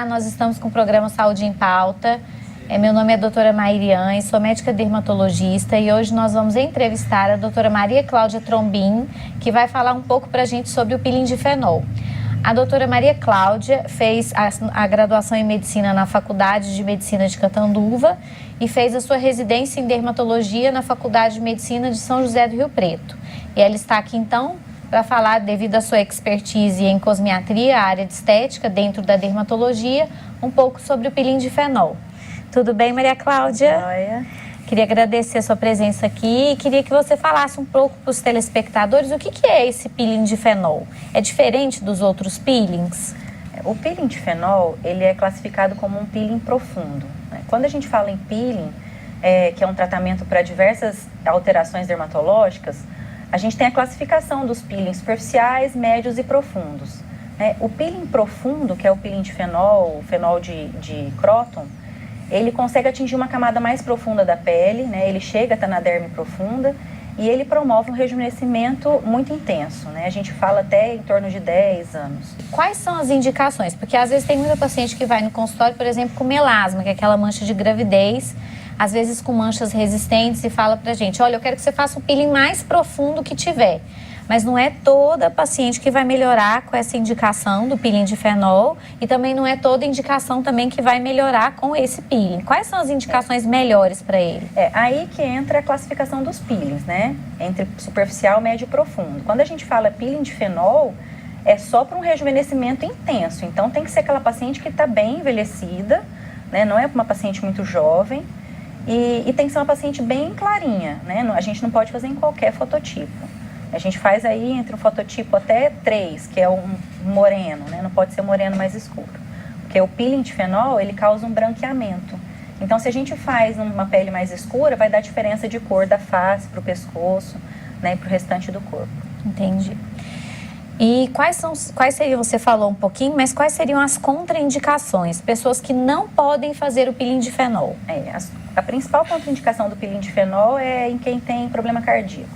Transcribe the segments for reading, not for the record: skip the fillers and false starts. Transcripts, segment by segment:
nós estamos com o programa Saúde em Pauta. Meu nome é doutora Mairiane, sou médica dermatologista e hoje nós vamos entrevistar a doutora Maria Cláudia Trombin, que vai falar um pouco para a gente sobre o pilindifenol. A doutora Maria Cláudia fez a graduação em medicina na Faculdade de Medicina de Catanduva e fez a sua residência em dermatologia na Faculdade de Medicina de São José do Rio Preto. E ela está aqui então para falar, devido à sua expertise em cosmiatria, a área de estética dentro da dermatologia, um pouco sobre o pilindifenol. Tudo bem, Maria Cláudia? Joia. Queria agradecer a sua presença aqui e queria que você falasse um pouco para os telespectadores o que é esse pilindifenol. É diferente dos outros peelings? O pilindifenol, ele é classificado como um peeling profundo. Quando a gente fala em peeling, que é um tratamento para diversas alterações dermatológicas, a gente tem a classificação dos peelings superficiais, médios e profundos. O peeling profundo, que é o pilindifenol, o fenol de Croton, ele consegue atingir uma camada mais profunda da pele, ele chega até na derme profunda e ele promove um rejuvenescimento muito intenso. A gente fala até em torno de 10 anos. Quais são as indicações? Porque às vezes tem muita paciente que vai no consultório, por exemplo, com melasma, que é aquela mancha de gravidez, às vezes com manchas resistentes e fala pra gente, olha, eu quero que você faça o peeling mais profundo que tiver. Mas não é toda paciente que vai melhorar com essa indicação do pilindifenol e também não é toda indicação também que vai melhorar com esse peeling. Quais são as indicações melhores para ele? Aí que entra a classificação dos peelings, entre superficial, médio e profundo. Quando a gente fala pilindifenol, é só para um rejuvenescimento intenso. Então tem que ser aquela paciente que está bem envelhecida, não é uma paciente muito jovem e tem que ser uma paciente bem clarinha, A gente não pode fazer em qualquer fototipo. A gente faz aí entre um fototipo até 3, que é um moreno, Não pode ser moreno mais escuro. Porque o pilindifenol, ele causa um branqueamento. Então, se a gente faz numa pele mais escura, vai dar diferença de cor da face para o pescoço, e para o restante do corpo. Entendi. E quais seriam, você falou um pouquinho, mas quais seriam as contraindicações? Pessoas que não podem fazer o pilindifenol. A principal contraindicação do pilindifenol é em quem tem problema cardíaco,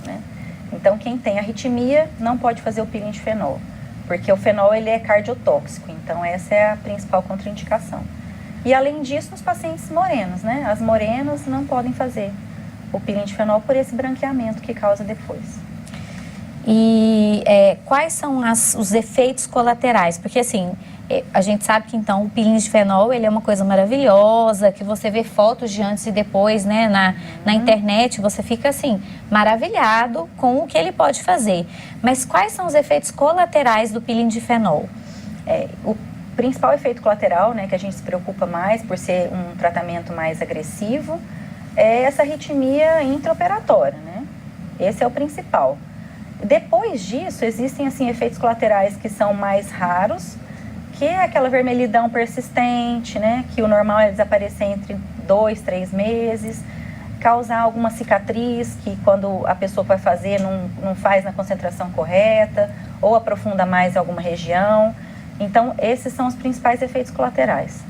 Então, quem tem arritmia não pode fazer o pilindifenol, porque o fenol ele é cardiotóxico, então essa é a principal contraindicação. E além disso, nos pacientes morenos, As morenas não podem fazer o pilindifenol por esse branqueamento que causa depois. E quais são os efeitos colaterais? Porque assim, a gente sabe que então o pilindifenol ele é uma coisa maravilhosa, que você vê fotos de antes e depois, na internet, você fica assim, maravilhado com o que ele pode fazer. Mas quais são os efeitos colaterais do pilindifenol? O principal efeito colateral, que a gente se preocupa mais por ser um tratamento mais agressivo, é essa arritmia intraoperatória, Esse é o principal. Depois disso, existem efeitos colaterais que são mais raros, que é aquela vermelhidão persistente, que o normal é desaparecer entre 2, 3 meses, causar alguma cicatriz que quando a pessoa vai fazer não faz na concentração correta, ou aprofunda mais em alguma região. Então, esses são os principais efeitos colaterais.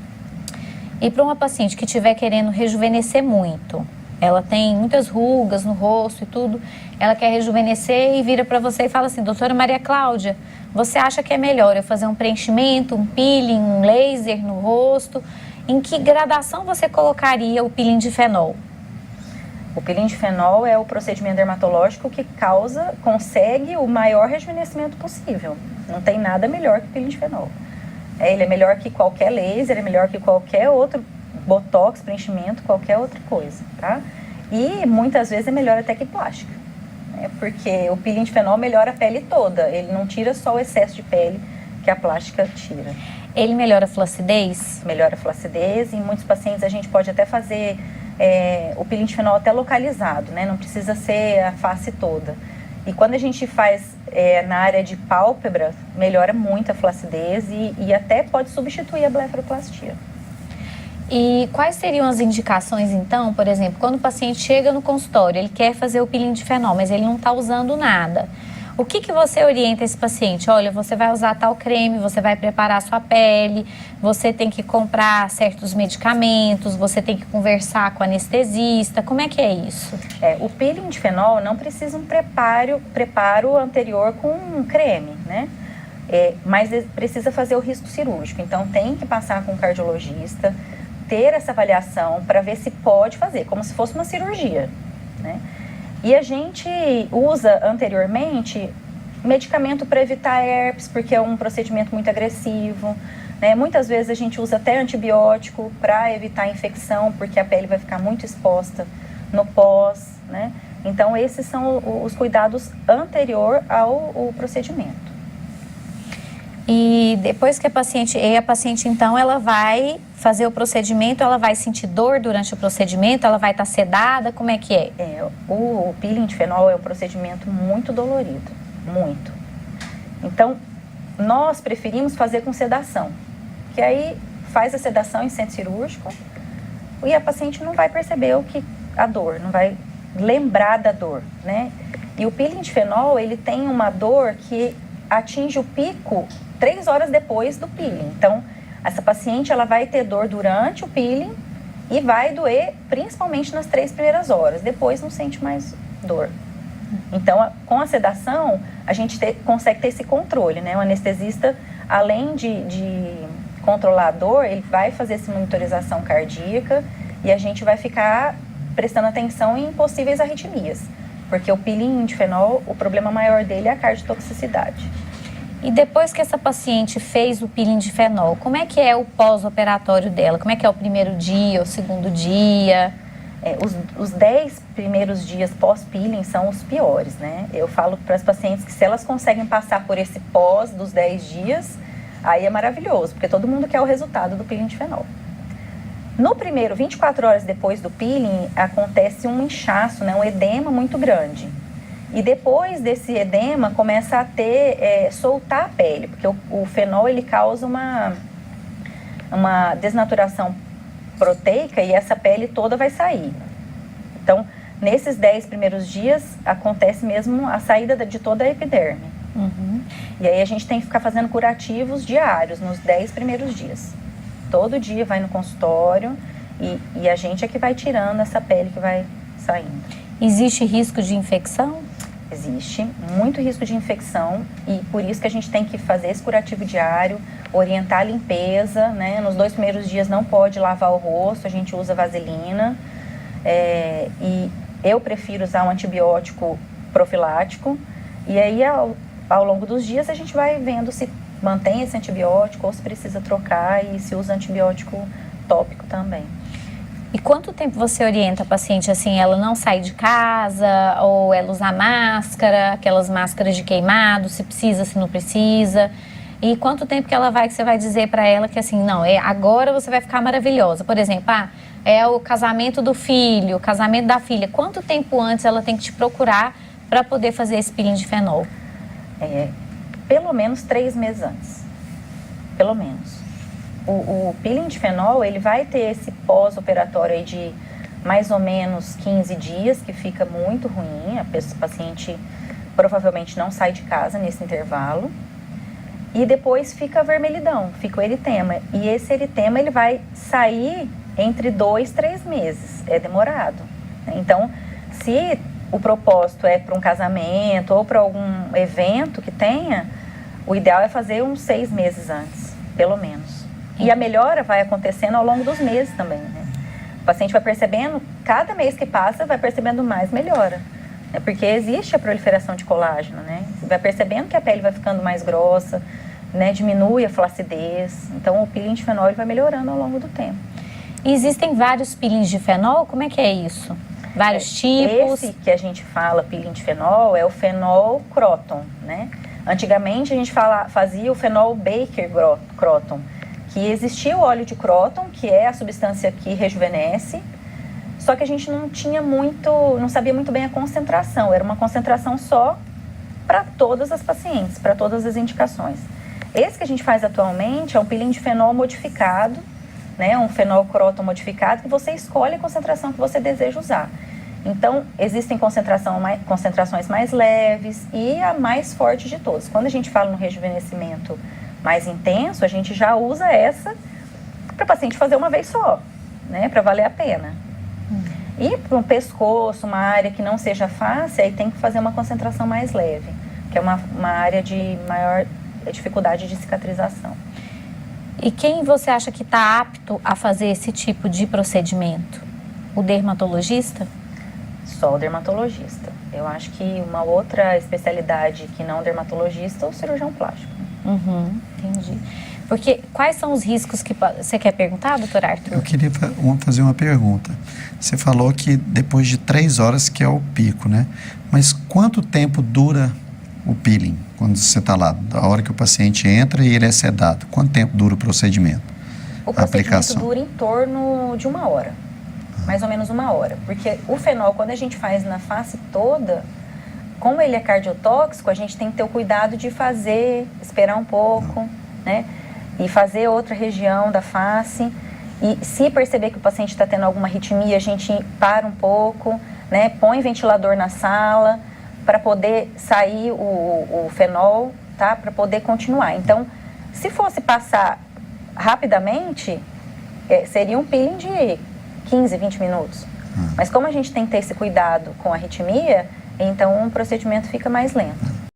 E para uma paciente que estiver querendo rejuvenescer muito, ela tem muitas rugas no rosto e tudo, ela quer rejuvenescer e vira para você e fala assim, doutora Maria Cláudia, você acha que é melhor eu fazer um preenchimento, um peeling, um laser no rosto? Em que gradação você colocaria o pilindifenol? O pilindifenol é o procedimento dermatológico que consegue o maior rejuvenescimento possível. Não tem nada melhor que o pilindifenol. Ele é melhor que qualquer laser, é melhor que qualquer outro botox, preenchimento, qualquer outra coisa, E muitas vezes é melhor até que plástica, porque o pilindifenol melhora a pele toda, ele não tira só o excesso de pele que a plástica tira. Ele melhora a flacidez? Melhora a flacidez, em muitos pacientes a gente pode até fazer o pilindifenol até localizado, Não precisa ser a face toda. E quando a gente faz na área de pálpebra, melhora muito a flacidez e até pode substituir a blefaroplastia. E quais seriam as indicações, então, por exemplo, quando o paciente chega no consultório, ele quer fazer o pilindifenol, mas ele não está usando nada. O que você orienta esse paciente? Olha, você vai usar tal creme, você vai preparar a sua pele, você tem que comprar certos medicamentos, você tem que conversar com o anestesista. Como é que é isso? O pilindifenol não precisa um preparo anterior com um creme, mas precisa fazer o risco cirúrgico. Então, tem que passar com o cardiologista, ter essa avaliação para ver se pode fazer, como se fosse uma cirurgia, né? E a gente usa anteriormente medicamento para evitar herpes, porque é um procedimento muito agressivo, né? Muitas vezes a gente usa até antibiótico para evitar infecção, porque a pele vai ficar muito exposta no pós, né? Então, esses são os cuidados anterior ao procedimento. E depois que a paciente então, ela vai fazer o procedimento, ela vai sentir dor durante o procedimento, ela vai estar sedada, como é que é? O peeling de fenol é um procedimento muito dolorido, muito. Então, nós preferimos fazer com sedação, que aí faz a sedação em centro cirúrgico e a paciente não vai perceber a dor, não vai lembrar da dor, né? E o peeling de fenol, ele tem uma dor que atinge o pico 3 horas depois do peeling. Então, essa paciente, ela vai ter dor durante o peeling e vai doer principalmente nas 3 primeiras horas. Depois não sente mais dor. Então, com a sedação, a gente consegue ter esse controle, né? O anestesista, além de controlar a dor, ele vai fazer essa monitorização cardíaca e a gente vai ficar prestando atenção em possíveis arritmias. Porque o peeling de fenol, o problema maior dele é a cardiotoxicidade. E depois que essa paciente fez o peeling de fenol, como é que é o pós-operatório dela? Como é que é o primeiro dia, o segundo dia? Os 10 primeiros dias pós-peeling são os piores, né? Eu falo para as pacientes que se elas conseguem passar por esse pós dos 10 dias, aí é maravilhoso, porque todo mundo quer o resultado do peeling de fenol. No primeiro, 24 horas depois do peeling, acontece um inchaço, né? Um edema muito grande. E depois desse edema, começa a soltar a pele, porque o fenol, ele causa uma desnaturação proteica e essa pele toda vai sair. Então, nesses 10 primeiros dias, acontece mesmo a saída de toda a epiderme. Uhum. E aí a gente tem que ficar fazendo curativos diários nos 10 primeiros dias. Todo dia vai no consultório e a gente é que vai tirando essa pele que vai saindo. Existe risco de infecção? Existe muito risco de infecção e por isso que a gente tem que fazer esse curativo diário, orientar a limpeza, né? Nos 2 primeiros dias não pode lavar o rosto, a gente usa vaselina e eu prefiro usar um antibiótico profilático e aí ao longo dos dias a gente vai vendo se mantém esse antibiótico ou se precisa trocar e se usa antibiótico tópico também. E quanto tempo você orienta a paciente, assim, ela não sair de casa, ou ela usar máscara, aquelas máscaras de queimado, se precisa, se não precisa? E quanto tempo que você vai dizer para ela que, assim, não, agora você vai ficar maravilhosa? Por exemplo, é o casamento do filho, o casamento da filha. Quanto tempo antes ela tem que te procurar para poder fazer esse peeling de fenol? Pelo menos 3 meses antes. Pelo menos. O peeling de fenol, ele vai ter esse pós-operatório aí de mais ou menos 15 dias, que fica muito ruim. A paciente provavelmente não sai de casa nesse intervalo. E depois fica a vermelhidão, fica o eritema. E esse eritema, ele vai sair entre 2 e 3 meses. É demorado. Então, se o propósito é para um casamento ou para algum evento que tenha, o ideal é fazer uns 6 meses antes, pelo menos. E a melhora vai acontecendo ao longo dos meses também, né? O paciente vai percebendo, cada mês que passa, vai percebendo mais melhora. Né? Porque existe a proliferação de colágeno, né? Você vai percebendo que a pele vai ficando mais grossa, né? Diminui a flacidez. Então, o peeling de fenol vai melhorando ao longo do tempo. E existem vários peelings de fenol? Como é que é isso? Vários tipos? Esse que a gente fala, peeling de fenol, é o fenol Croton, né? Antigamente, a gente fazia o fenol Baker Croton, que existia o óleo de Croton, que é a substância que rejuvenesce, só que a gente não sabia muito bem a concentração, era uma concentração só para todas as pacientes, para todas as indicações. Esse que a gente faz atualmente é um peeling de fenol modificado, né, um fenol Croton modificado, que você escolhe a concentração que você deseja usar. Então, existem concentrações mais leves e a mais forte de todas. Quando a gente fala no rejuvenescimento mais intenso, a gente já usa essa para o paciente fazer uma vez só, né, para valer a pena. E para um pescoço, uma área que não seja fácil, aí tem que fazer uma concentração mais leve, que é uma área de maior dificuldade de cicatrização. E quem você acha que está apto a fazer esse tipo de procedimento? O dermatologista? Só o dermatologista. Eu acho que uma outra especialidade que não dermatologista é o cirurgião plástico. Entendi. Porque quais são os riscos que... Você quer perguntar, doutor Arthur? Eu queria fazer uma pergunta. Você falou que depois de 3 horas que é o pico, né? Mas quanto tempo dura o peeling, quando você está lá? Da hora que o paciente entra e ele é sedado. Quanto tempo dura o procedimento? O procedimento dura em torno de 1 hora. Mais ou menos 1 hora. Porque o fenol, quando a gente faz na face toda, como ele é cardiotóxico, a gente tem que ter o cuidado de esperar um pouco, né? E fazer outra região da face. E se perceber que o paciente está tendo alguma arritmia, a gente para um pouco, né? Põe ventilador na sala para poder sair o fenol, tá? Para poder continuar. Então, se fosse passar rapidamente, seria um peeling de 15, 20 minutos. Mas como a gente tem que ter esse cuidado com a arritmia, então o procedimento fica mais lento.